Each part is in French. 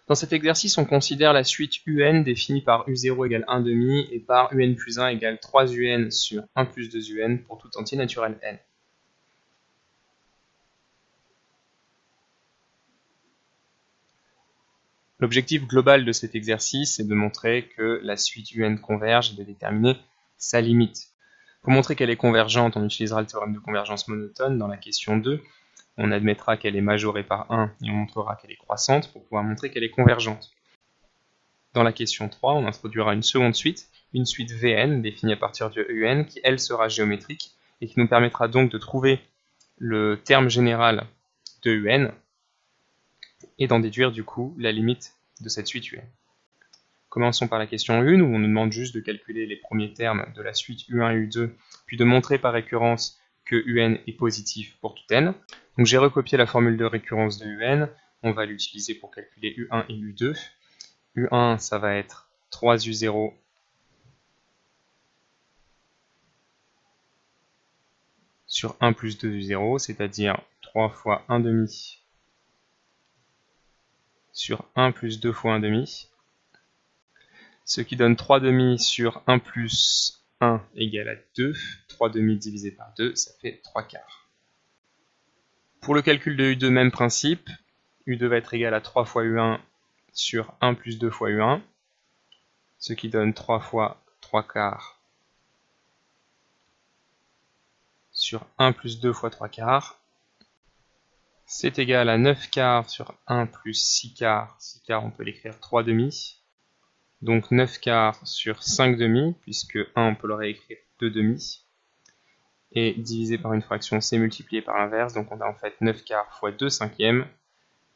Dans cet exercice, on considère la suite UN définie par U0 égale 1,5 et par UN plus 1 égale 3UN sur 1 plus 2UN pour tout entier naturel n. L'objectif global de cet exercice est de montrer que la suite UN converge et de déterminer sa limite. Pour montrer qu'elle est convergente, on utilisera le théorème de convergence monotone dans la question 2. On admettra qu'elle est majorée par 1 et on montrera qu'elle est croissante pour pouvoir montrer qu'elle est convergente. Dans la question 3, on introduira une seconde suite, une suite Vn définie à partir de UN qui, elle, sera géométrique et qui nous permettra donc de trouver le terme général de UN et d'en déduire du coup la limite de cette suite UN. Commençons par la question 1 où on nous demande juste de calculer les premiers termes de la suite U1 et U2, puis de montrer par récurrence que UN est positif pour tout n. Donc j'ai recopié la formule de récurrence de UN, on va l'utiliser pour calculer U1 et U2. U1 ça va être 3U0 sur 1 plus 2U0, c'est-à-dire 3 fois 1 demi sur 1 plus 2 fois 1 demi, ce qui donne 3 demi sur 1 plus 1 égale à 2, 3 demi divisé par 2, ça fait 3 quarts. Pour le calcul de U2, même principe, U2 va être égal à 3 fois U1 sur 1 plus 2 fois U1, ce qui donne 3 fois 3 quarts sur 1 plus 2 fois 3 quarts, c'est égal à 9 quarts sur 1 plus 6 quarts, 6 quarts on peut l'écrire 3 demi, donc 9 quarts sur 5 demi, puisque 1 on peut le réécrire 2 demi, et divisé par une fraction c'est multiplié par l'inverse, donc on a en fait 9 quarts fois 2 cinquièmes,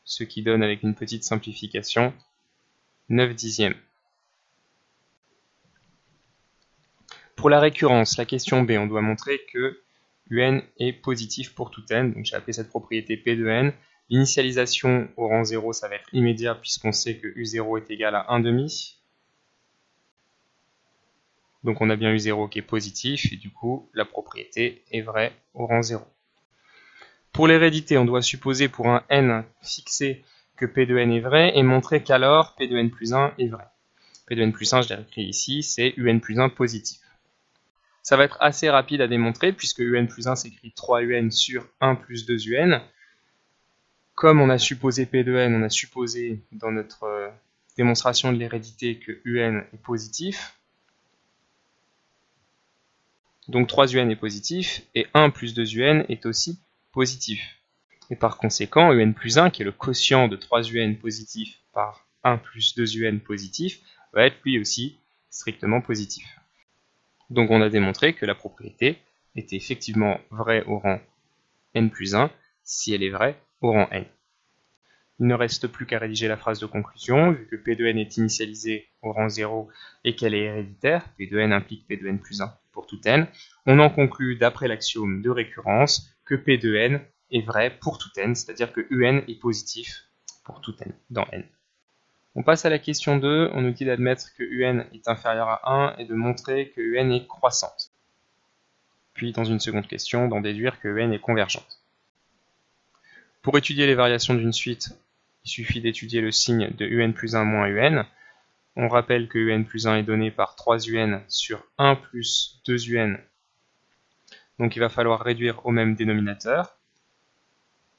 ce qui donne avec une petite simplification 9 dixièmes. Pour la récurrence, la question B, on doit montrer que UN est positif pour tout n, donc j'ai appelé cette propriété P de n. L'initialisation au rang 0, ça va être immédiat puisqu'on sait que U0 est égal à 1 demi. Donc on a bien U0 qui est positif et du coup la propriété est vraie au rang 0. Pour l'hérédité, on doit supposer pour un n fixé que P de n est vrai et montrer qu'alors P de n plus 1 est vrai. P de n plus 1, je l'ai écrit ici, c'est UN plus 1 positif. Ça va être assez rapide à démontrer puisque UN plus 1 s'écrit 3UN sur 1 plus 2UN. Comme on a supposé P de n, on a supposé dans notre démonstration de l'hérédité que UN est positif. Donc 3UN est positif et 1 plus 2UN est aussi positif. Et par conséquent, UN plus 1, qui est le quotient de 3UN positif par 1 plus 2UN positif, va être lui aussi strictement positif. Donc on a démontré que la propriété était effectivement vraie au rang n plus 1 si elle est vraie au rang n. Il ne reste plus qu'à rédiger la phrase de conclusion, vu que P de n est initialisée au rang 0 et qu'elle est héréditaire, P de n implique P de n plus 1 pour tout n, on en conclut d'après l'axiome de récurrence que P de n est vrai pour tout n, c'est-à-dire que UN est positif pour tout n dans n. On passe à la question 2, on nous dit d'admettre que UN est inférieur à 1 et de montrer que UN est croissante. Puis dans une seconde question, d'en déduire que UN est convergente. Pour étudier les variations d'une suite, il suffit d'étudier le signe de UN plus 1 moins UN. On rappelle que UN plus 1 est donné par 3UN sur 1 plus 2UN. Donc il va falloir réduire au même dénominateur.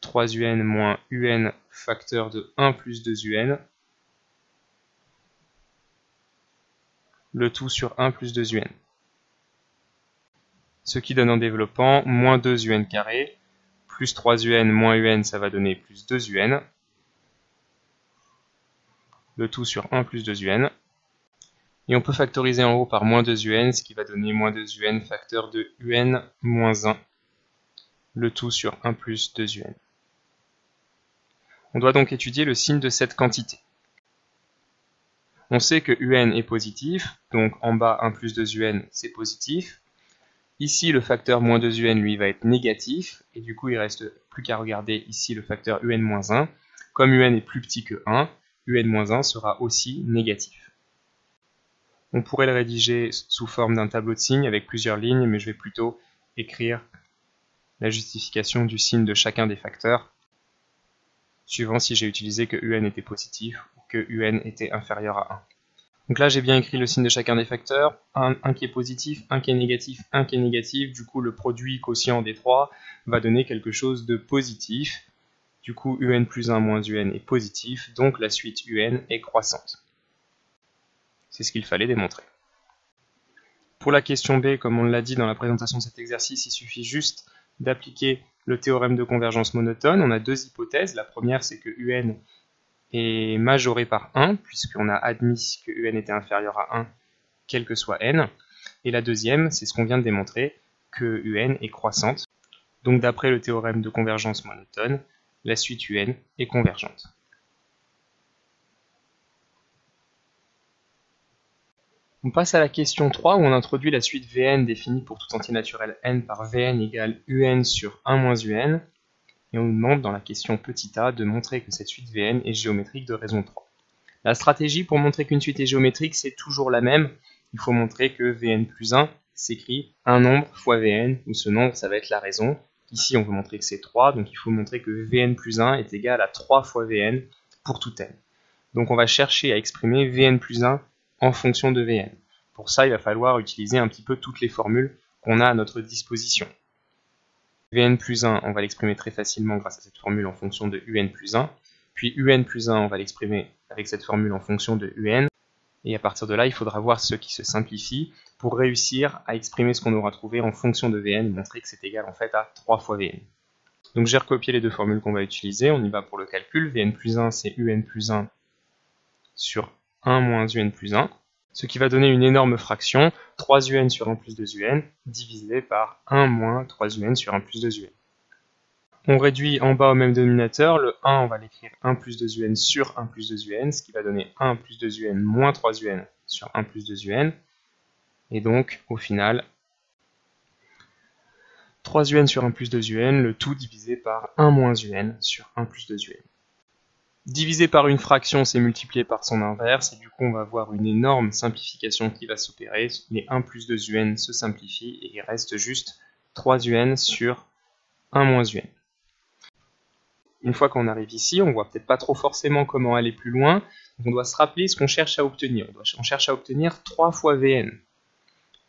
3UN moins UN facteur de 1 plus 2UN. Le tout sur 1 plus 2UN. Ce qui donne en développant moins 2UN carré, plus 3UN moins UN, ça va donner plus 2UN. Le tout sur 1 plus 2UN. Et on peut factoriser en haut par moins 2UN, ce qui va donner moins 2UN facteur de UN moins 1. Le tout sur 1 plus 2UN. On doit donc étudier le signe de cette quantité. On sait que UN est positif, donc en bas 1 plus 2UN c'est positif. Ici le facteur moins 2UN lui va être négatif, et du coup il reste plus qu'à regarder ici le facteur UN moins 1. Comme UN est plus petit que 1, UN moins 1 sera aussi négatif. On pourrait le rédiger sous forme d'un tableau de signes avec plusieurs lignes, mais je vais plutôt écrire la justification du signe de chacun des facteurs. suivant si j'ai utilisé que un était positif ou que un était inférieur à 1. Donc là j'ai bien écrit le signe de chacun des facteurs, un qui est positif, un qui est négatif, un qui est négatif, du coup le produit quotient des trois va donner quelque chose de positif. Du coup, un plus 1 moins un est positif, donc la suite un est croissante. C'est ce qu'il fallait démontrer. Pour la question B, comme on l'a dit dans la présentation de cet exercice, il suffit juste d'appliquer le théorème de convergence monotone. On a deux hypothèses. La première, c'est que un est majoré par 1, puisqu'on a admis que un était inférieur à 1, quel que soit n. Et la deuxième, c'est ce qu'on vient de démontrer, que un est croissante. Donc d'après le théorème de convergence monotone, la suite un est convergente. On passe à la question 3 où on introduit la suite Vn définie pour tout entier naturel n par Vn égale un sur 1 moins un. Et on nous demande dans la question petit a de montrer que cette suite Vn est géométrique de raison 3. La stratégie pour montrer qu'une suite est géométrique, c'est toujours la même. Il faut montrer que Vn plus 1 s'écrit un nombre fois Vn, où ce nombre, ça va être la raison. Ici, on veut montrer que c'est 3, donc il faut montrer que Vn plus 1 est égal à 3 fois Vn pour tout n. Donc on va chercher à exprimer Vn plus 1 en fonction de Vn. Pour ça, il va falloir utiliser un petit peu toutes les formules qu'on a à notre disposition. Vn plus 1, on va l'exprimer très facilement grâce à cette formule en fonction de un plus 1. Puis un plus 1, on va l'exprimer avec cette formule en fonction de un. Et à partir de là, il faudra voir ce qui se simplifie pour réussir à exprimer ce qu'on aura trouvé en fonction de Vn et montrer que c'est égal en fait à 3 fois Vn. Donc j'ai recopié les deux formules qu'on va utiliser. On y va pour le calcul. Vn plus 1, c'est un plus 1 sur 1 moins un plus 1. Ce qui va donner une énorme fraction, 3un sur 1 plus 2un, divisé par 1 moins 3un sur 1 plus 2un. On réduit en bas au même dénominateur, le 1 on va l'écrire 1 plus 2un sur 1 plus 2un, ce qui va donner 1 plus 2un moins 3un sur 1 plus 2un, et donc au final, 3un sur 1 plus 2un, le tout divisé par 1 moins un sur 1 plus 2un. Divisé par une fraction, c'est multiplié par son inverse, et du coup on va avoir une énorme simplification qui va s'opérer. Les 1 plus 2un se simplifient, et il reste juste 3un sur 1 moins un. Une fois qu'on arrive ici, on voit peut-être pas trop forcément comment aller plus loin, donc on doit se rappeler ce qu'on cherche à obtenir. On cherche à obtenir 3 fois Vn.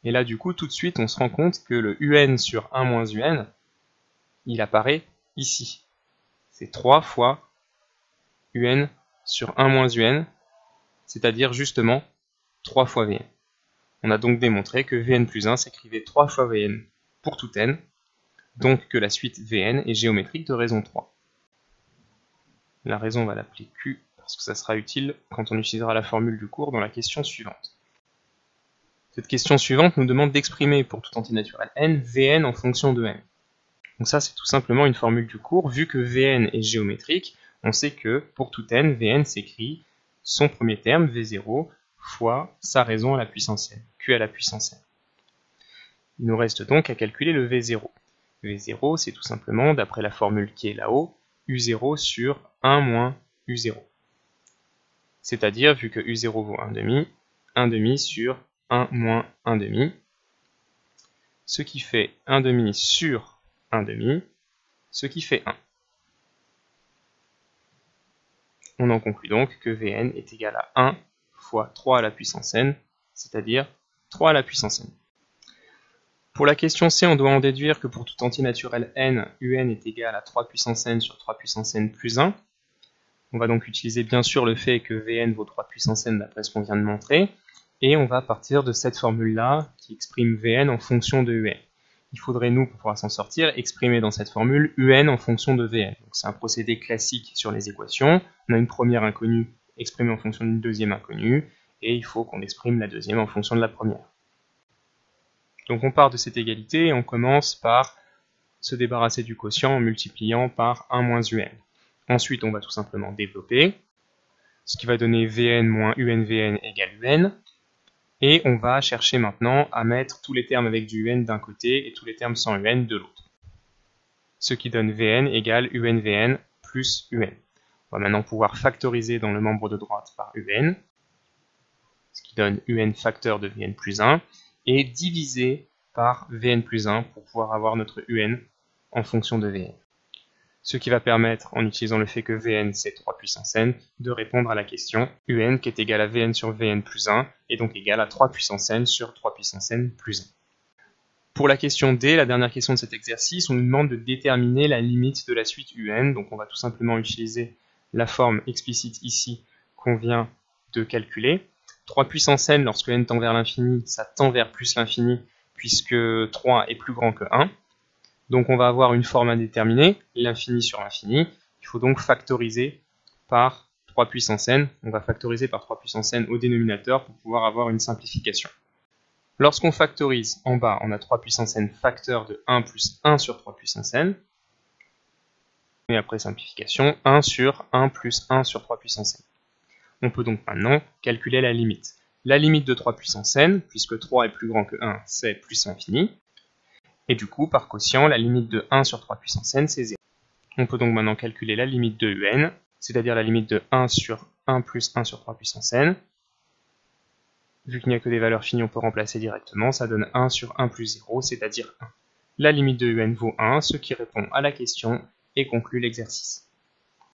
Et là du coup, tout de suite, on se rend compte que le un sur 1 moins un, il apparaît ici. C'est 3 fois un sur 1 moins un, c'est-à-dire justement 3 fois Vn. On a donc démontré que Vn plus 1 s'écrivait 3 fois Vn pour tout n, donc que la suite Vn est géométrique de raison 3. La raison, on va l'appeler Q, parce que ça sera utile quand on utilisera la formule du cours dans la question suivante. Cette question suivante nous demande d'exprimer pour tout entier naturel n, Vn en fonction de n. Donc ça, c'est tout simplement une formule du cours. Vu que Vn est géométrique, on sait que pour tout n, Vn s'écrit son premier terme, V0, fois sa raison à la puissance n, Q à la puissance n. Il nous reste donc à calculer le V0. V0, c'est tout simplement, d'après la formule qui est là-haut, U0 sur 1 moins U0. C'est-à-dire, vu que U0 vaut 1 demi sur 1 moins 1 demi, ce qui fait 1 demi sur 1 demi, ce qui fait 1. On en conclut donc que Vn est égal à 1 fois 3 à la puissance n, c'est-à-dire 3 à la puissance n. Pour la question C, on doit en déduire que pour tout entier naturel n, un est égal à 3 puissance n sur 3 puissance n plus 1. On va donc utiliser bien sûr le fait que Vn vaut 3 puissance n d'après ce qu'on vient de montrer, et on va partir de cette formule-là qui exprime Vn en fonction de un. Il faudrait, nous, pour pouvoir s'en sortir, exprimer dans cette formule un en fonction de Vn. Donc c'est un procédé classique sur les équations. On a une première inconnue exprimée en fonction d'une deuxième inconnue, et il faut qu'on exprime la deuxième en fonction de la première. Donc on part de cette égalité et on commence par se débarrasser du quotient en multipliant par 1 moins un. Ensuite, on va tout simplement développer, ce qui va donner Vn moins unVn égale un. Et on va chercher maintenant à mettre tous les termes avec du un d'un côté et tous les termes sans un de l'autre. Ce qui donne Vn égale unVn plus un. On va maintenant pouvoir factoriser dans le membre de droite par un, ce qui donne un facteur de Vn plus 1, et diviser par Vn plus 1 pour pouvoir avoir notre un en fonction de Vn. Ce qui va permettre, en utilisant le fait que Vn c'est 3 puissance n, de répondre à la question Un qui est égal à Vn sur Vn plus 1, et donc égal à 3 puissance n sur 3 puissance n plus 1. Pour la question D, la dernière question de cet exercice, on nous demande de déterminer la limite de la suite UN, donc on va tout simplement utiliser la forme explicite ici qu'on vient de calculer. 3 puissance n, lorsque n tend vers l'infini, ça tend vers plus l'infini, puisque 3 est plus grand que 1. Donc on va avoir une forme à déterminer, l'infini sur l'infini. Il faut donc factoriser par 3 puissance n. On va factoriser par 3 puissance n au dénominateur pour pouvoir avoir une simplification. Lorsqu'on factorise, en bas, on a 3 puissance n facteur de 1 plus 1 sur 3 puissance n. Et après simplification, 1 sur 1 plus 1 sur 3 puissance n. On peut donc maintenant calculer la limite. La limite de 3 puissance n, puisque 3 est plus grand que 1, c'est plus l'infini. Et du coup, par quotient, la limite de 1 sur 3 puissance n, c'est 0. On peut donc maintenant calculer la limite de Un, c'est-à-dire la limite de 1 sur 1 plus 1 sur 3 puissance n. Vu qu'il n'y a que des valeurs finies, on peut remplacer directement, ça donne 1 sur 1 plus 0, c'est-à-dire 1. La limite de Un vaut 1, ce qui répond à la question et conclut l'exercice.